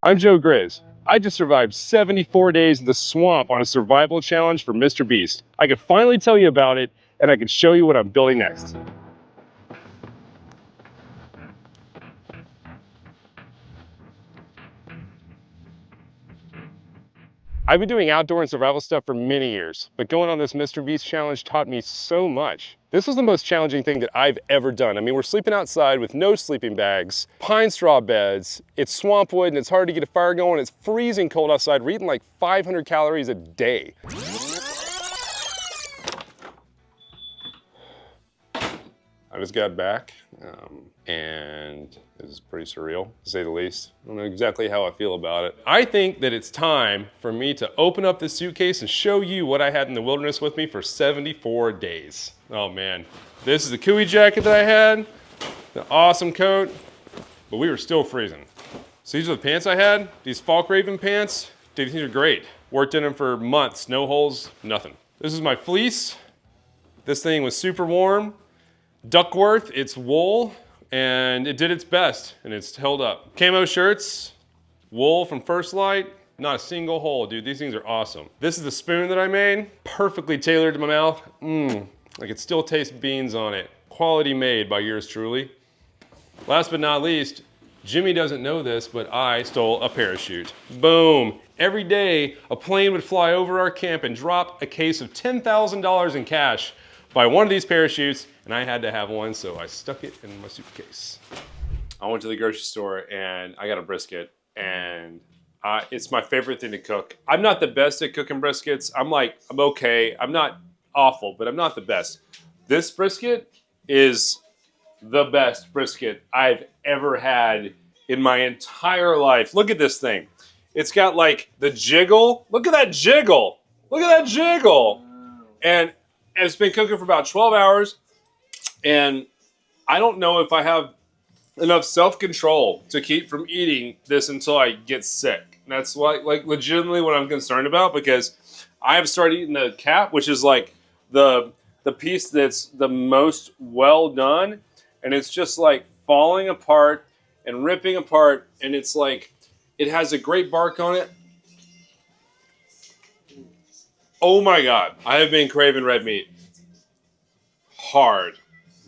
I'm Joe Grizz. I just survived 74 days in the swamp on a survival challenge for MrBeast. I could finally tell you about it, and I can show you what I'm building next. I've been doing outdoor and survival stuff for many years, but going on this MrBeast challenge taught me so much. This was the most challenging thing that I've ever done. I mean, we're sleeping outside with no sleeping bags, pine straw beds, it's swamp wood and it's hard to get a fire going, it's freezing cold outside, we're eating like 500 calories a day. I just got back, and this is pretty surreal, to say the least. I don't know exactly how I feel about it. I think that it's time for me to open up this suitcase and show you what I had in the wilderness with me for 74 days. Oh man, this is the Cooey jacket that I had, the awesome coat, but we were still freezing. So these are the pants I had, these Falk Raven pants. Dude, these are great. Worked in them for months, no holes, nothing. This is my fleece. This thing was super warm. Duckworth, it's wool, and it did its best, and it's held up. Camo shirts, wool from First Light, not a single hole, dude. These things are awesome. This is the spoon that I made, perfectly tailored to my mouth. I could still taste beans on it. Quality made by yours truly. Last but not least, Jimmy doesn't know this, but I stole a parachute. Boom. Every day, a plane would fly over our camp and drop a case of $10,000 in cash by one of these parachutes, and I had to have one, so I stuck it in my suitcase. I went to the grocery store and I got a brisket, and it's my favorite thing to cook. I'm not the best at cooking briskets. I'm okay. I'm not awful, but I'm not the best. This brisket is the best brisket I've ever had in my entire life. Look at this thing. It's got like the jiggle. Look at that jiggle. Look at that jiggle. And it's been cooking for about 12 hours. And I don't know if I have enough self-control to keep from eating this until I get sick. And that's like legitimately what I'm concerned about, because I have started eating the cap, which is like the piece that's the most well done. And it's just like falling apart and ripping apart. And it's like, it has a great bark on it. Oh my God, I have been craving red meat. Hard,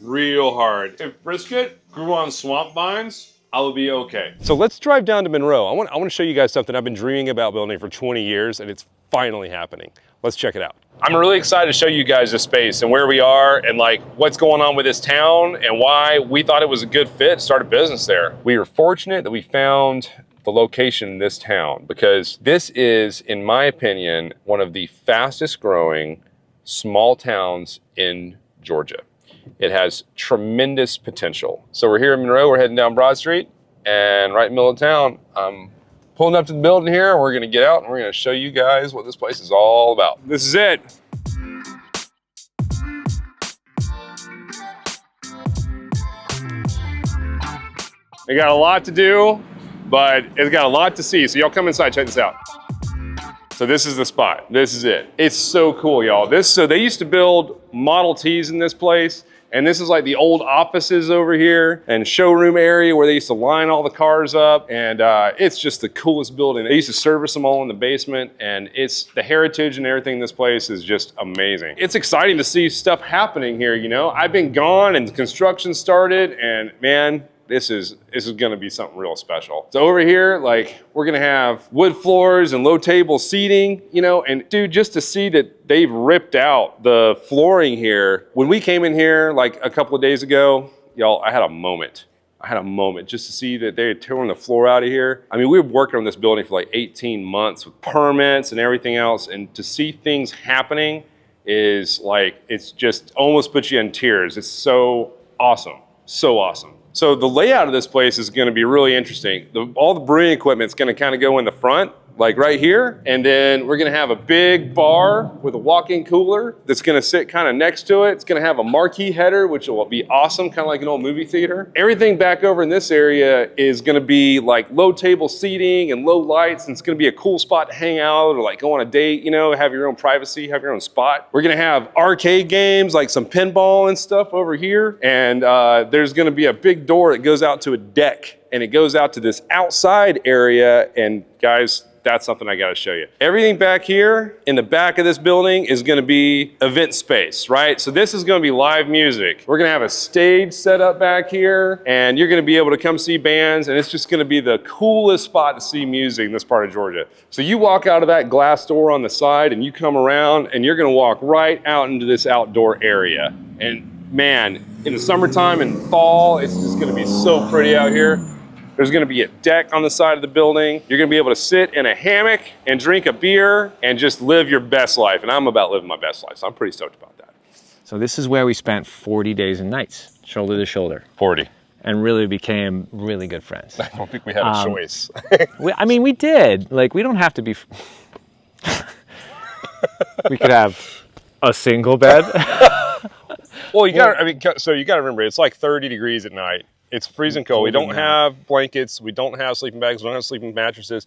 real hard. If brisket grew on swamp vines, I would be okay. So let's drive down to Monroe. I want to show you guys something I've been dreaming about building for 20 years, and it's finally happening. Let's check it out. I'm really excited to show you guys this space and where we are and like what's going on with this town and why we thought it was a good fit to start a business there. We were fortunate that we found the location in this town, because this is, in my opinion, one of the fastest growing small towns in Georgia. It has tremendous potential. So we're here in Monroe, we're heading down Broad Street, and right in the middle of town, I'm pulling up to the building here, and we're gonna get out and we're gonna show you guys what this place is all about. This is it. We got a lot to do, but it's got a lot to see. So y'all come inside, check this out. So this is the spot. This is it. It's so cool, y'all. So they used to build Model Ts in this place, and this is like the old offices over here and showroom area where they used to line all the cars up, and it's just the coolest building. They used to service them all in the basement, and it's the heritage and everything in this place is just amazing. It's exciting to see stuff happening here, you know? I've been gone and construction started, and man, this is gonna be something real special. So over here, like, we're gonna have wood floors and low table seating, you know, and dude, just to see that they've ripped out the flooring here. When we came in here like a couple of days ago, y'all, I had a moment. Just to see that they had torn the floor out of here. I mean, we were working on this building for like 18 months with permits and everything else, and to see things happening is like, it's just almost puts you in tears. It's so awesome, so awesome. So the layout of this place is gonna be really interesting. All the brewing equipment's gonna kind of go in the front, like right here. And then we're gonna have a big bar with a walk-in cooler that's gonna sit kind of next to it. It's gonna have a marquee header, which will be awesome, kind of like an old movie theater. Everything back over in this area is gonna be like low table seating and low lights, and it's gonna be a cool spot to hang out or like go on a date, you know, have your own privacy, have your own spot. We're gonna have arcade games, like some pinball and stuff over here. And there's gonna be a big door that goes out to a deck and it goes out to this outside area. And guys, that's something I gotta show you. Everything back here in the back of this building is gonna be event space, right? So this is gonna be live music. We're gonna have a stage set up back here, and you're gonna be able to come see bands, and it's just gonna be the coolest spot to see music in this part of Georgia. So you walk out of that glass door on the side, and you come around, and you're gonna walk right out into this outdoor area. And man, in the summertime and fall, it's just gonna be so pretty out here. There's gonna be a deck on the side of the building. You're gonna be able to sit in a hammock and drink a beer and just live your best life. And I'm about living my best life, so I'm pretty stoked about that. So this is where we spent 40 days and nights, shoulder to shoulder. 40. And really became really good friends. I don't think we had a choice. I mean, we did. Like, we don't have to be... We could have a single bed. Well, you gotta, I mean, so you gotta remember, it's like 30 degrees at night. It's freezing cold. We don't have blankets. We don't have sleeping bags. We don't have sleeping mattresses.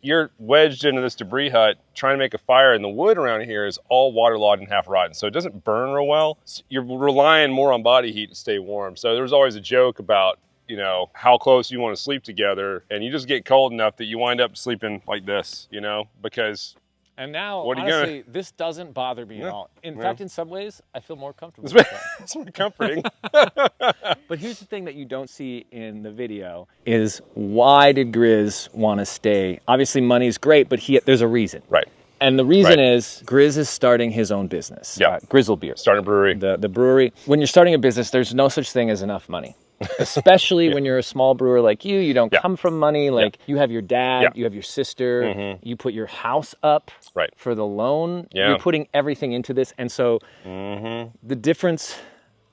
You're wedged into this debris hut trying to make a fire, and the wood around here is all waterlogged and half rotten, so it doesn't burn real well. You're relying more on body heat to stay warm. So there's always a joke about, you know, how close you want to sleep together, and you just get cold enough that you wind up sleeping like this, you know, because... And now, honestly, this doesn't bother me at all. In fact, in some ways, I feel more comfortable with that. It's more comforting. But here's the thing that you don't see in the video is, why did Grizz want to stay? Obviously, money's great, but there's a reason. Right. And the reason is Grizz is starting his own business. Yeah. Grizzle Beer. Starting a brewery. The brewery. When you're starting a business, there's no such thing as enough money. Especially when you're a small brewer like you don't come from money. Like, you have your dad, you have your sister, you put your house up for the loan. You're putting everything into this. And so the difference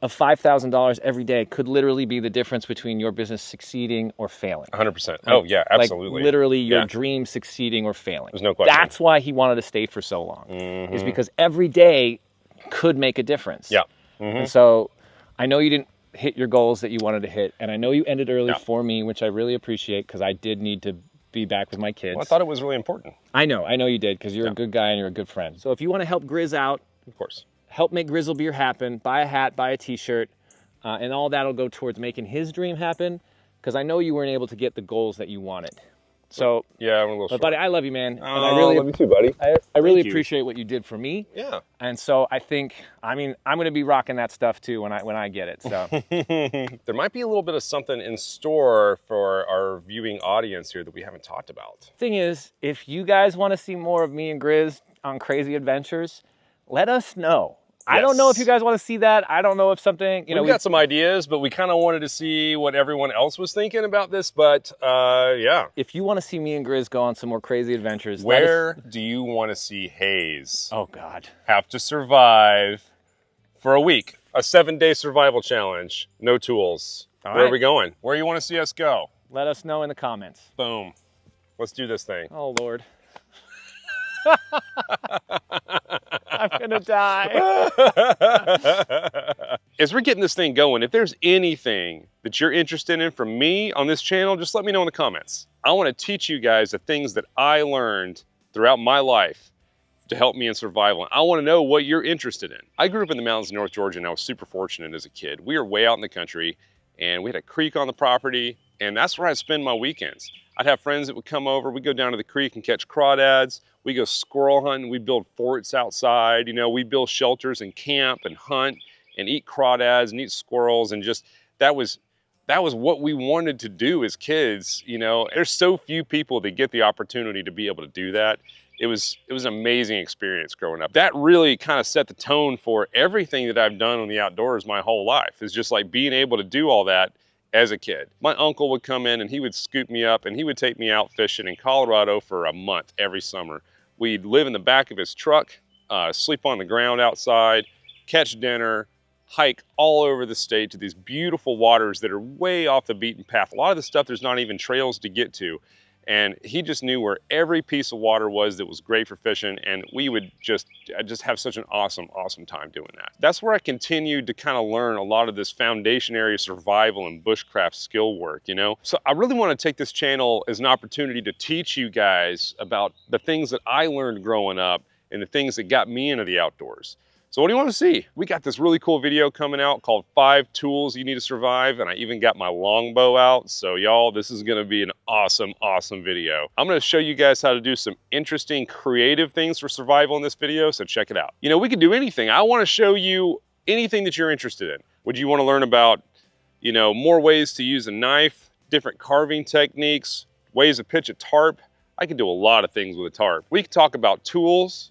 of $5,000 every day could literally be the difference between your business succeeding or failing. 100%. Oh yeah, absolutely. Like, literally your dream succeeding or failing. There's no question. That's why he wanted to stay for so long, is because every day could make a difference. Yeah. And so I know you didn't hit your goals that you wanted to hit, and I know you ended early for me, which I really appreciate, because I did need to be back with my kids. Well, I thought it was really important. I know you did, because you're a good guy and you're a good friend. So if you want to help Grizz out, of course, help make Grizzle Beer happen, buy a hat, buy a t-shirt, and all that'll go towards making his dream happen, because I know you weren't able to get the goals that you wanted. So yeah, I'm a little short. Buddy, I love you, man. Oh, and I really love you too, buddy. I really appreciate what you did for me. Yeah. And so I think, I mean, I'm going to be rocking that stuff too when I get it. So there might be a little bit of something in store for our viewing audience here that we haven't talked about. Thing is, if you guys want to see more of me and Grizz on crazy adventures, let us know. I don't know if you guys want to see that. I don't know if something, We've got some ideas, but we kind of wanted to see what everyone else was thinking about this. But yeah. If you want to see me and Grizz go on some more crazy adventures. Where do you want to see Hayes? Oh, God. Have to survive for a week. A 7-day survival challenge. No tools. Where are we going? Where you want to see us go? Let us know in the comments. Boom. Let's do this thing. Oh, Lord. I'm gonna die. As we're getting this thing going, if there's anything that you're interested in from me on this channel, just let me know in the comments. I want to teach you guys the things that I learned throughout my life to help me in survival. I want to know what you're interested in. I grew up in the mountains of North Georgia, and I was super fortunate as a kid. We were way out in the country, and we had a creek on the property, and that's where I'd spend my weekends. I'd have friends that would come over. We'd go down to the creek and catch crawdads. We go squirrel hunting. We build forts outside. You know, we build shelters and camp and hunt and eat crawdads and eat squirrels. And just, that was what we wanted to do as kids. You know, there's so few people that get the opportunity to be able to do that. It was an amazing experience growing up. That really kind of set the tone for everything that I've done in the outdoors my whole life. Is just like being able to do all that as a kid. My uncle would come in and he would scoop me up and he would take me out fishing in Colorado for a month every summer. We'd live in the back of his truck, sleep on the ground outside, catch dinner, hike all over the state to these beautiful waters that are way off the beaten path. A lot of the stuff there's not even trails to get to. And he just knew where every piece of water was that was great for fishing, and we would just have such an awesome time doing that. That's where I continued to kind of learn a lot of this foundation area survival and bushcraft skill work, you know? So I really want to take this channel as an opportunity to teach you guys about the things that I learned growing up and the things that got me into the outdoors. So what do you want to see? We got this really cool video coming out called 5 Tools You Need to Survive, and I even got my longbow out. So y'all, this is gonna be an awesome, awesome video. I'm gonna show you guys how to do some interesting, creative things for survival in this video, so check it out. You know, we can do anything. I wanna show you anything that you're interested in. Would you wanna learn about, you know, more ways to use a knife, different carving techniques, ways to pitch a tarp? I can do a lot of things with a tarp. We could talk about tools.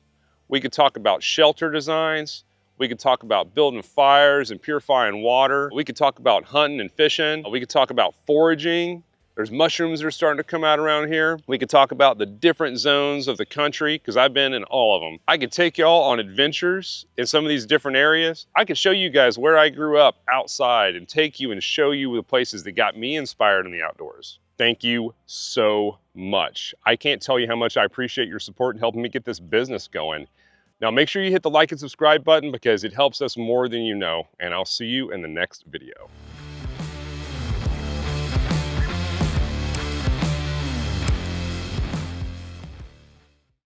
We could talk about shelter designs. We could talk about building fires and purifying water. We could talk about hunting and fishing. We could talk about foraging. There's mushrooms that are starting to come out around here. We could talk about the different zones of the country, because I've been in all of them. I could take y'all on adventures in some of these different areas. I could show you guys where I grew up outside and take you and show you the places that got me inspired in the outdoors. Thank you so much. I can't tell you how much I appreciate your support in helping me get this business going. Now make sure you hit the like and subscribe button because it helps us more than you know, and I'll see you in the next video.